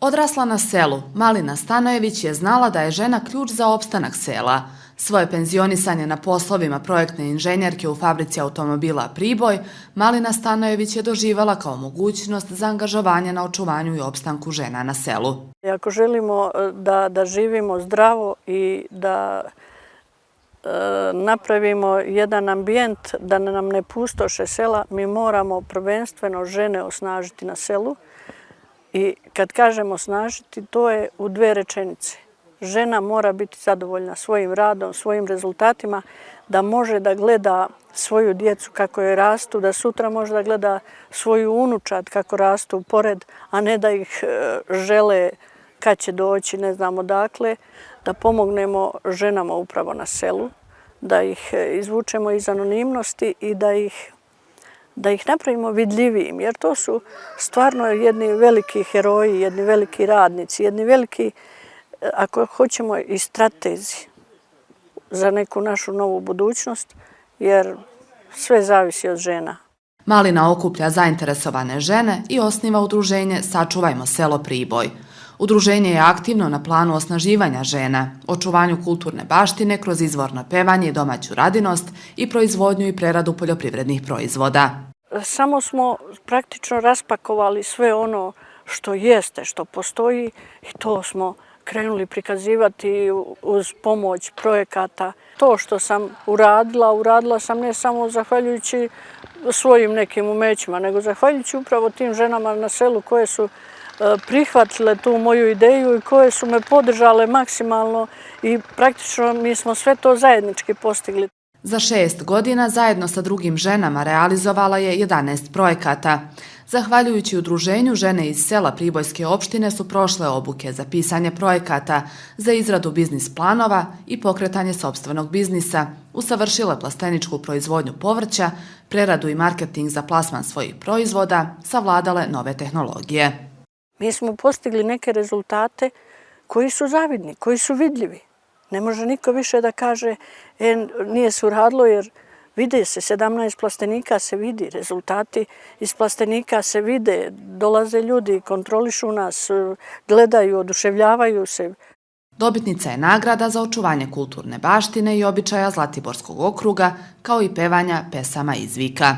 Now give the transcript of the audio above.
Odrasla na selu, Malina Stanojević je znala da je žena ključ za opstanak sela. Svoje penzionisanje na poslovima projektne inženjerke u fabrici automobila Priboj, Malina Stanojević je doživala kao mogućnost za angažovanje na očuvanju i opstanku žena na selu. Ako želimo da živimo zdravo i da napravimo jedan ambijent da nam ne pustoše sela, mi moramo prvenstveno žene osnažiti na selu. I kad kažemo osnažiti, to je u dve rečenice. Žena mora biti zadovoljna svojim radom, svojim rezultatima, da može da gleda svoju djecu kako je rastu, da sutra može da gleda svoju unučad kako rastu pored, a ne da ih žele kad će doći, ne znam odakle, da pomognemo ženama upravo na selu, da ih izvučemo iz anonimnosti i da ih napravimo vidljivijim, jer to su stvarno jedni veliki heroji, jedni veliki radnici, jedni veliki, ako hoćemo, i stratezi za neku našu novu budućnost, jer sve zavisi od žena. Malina okuplja zainteresovane žene i osniva udruženje Sačuvajmo selo Priboj. Udruženje je aktivno na planu osnaživanja žena, očuvanju kulturne baštine kroz izvorno pevanje i domaću radinost i proizvodnju i preradu poljoprivrednih proizvoda. Samo smo praktično raspakovali sve ono što jeste, što postoji i to smo krenuli prikazivati uz pomoć projekata. To što sam uradila sam ne samo zahvaljujući svojim nekim umećima, nego zahvaljujući upravo tim ženama na selu koje su prihvatile tu moju ideju i koje su me podržale maksimalno i praktično mi smo sve to zajednički postigli. Za 6 godina zajedno sa drugim ženama realizovala je 11 projekata. Zahvaljujući udruženju, žene iz sela Pribojske opštine su prošle obuke za pisanje projekata, za izradu biznis planova i pokretanje sopstvenog biznisa, usavršile plasteničku proizvodnju povrća, preradu i marketing za plasman svojih proizvoda, savladale nove tehnologije. Mi smo postigli neke rezultate koji su zavidni, koji su vidljivi. Ne može niko više da kaže nije se uradilo jer vide se, 17 plastenika se vidi, rezultati iz plastenika se vide, dolaze ljudi, kontrolišu nas, gledaju, oduševljavaju se. Dobitnica je nagrada za očuvanje kulturne baštine i običaja Zlatiborskog okruga, kao i pevanja pesama izvika.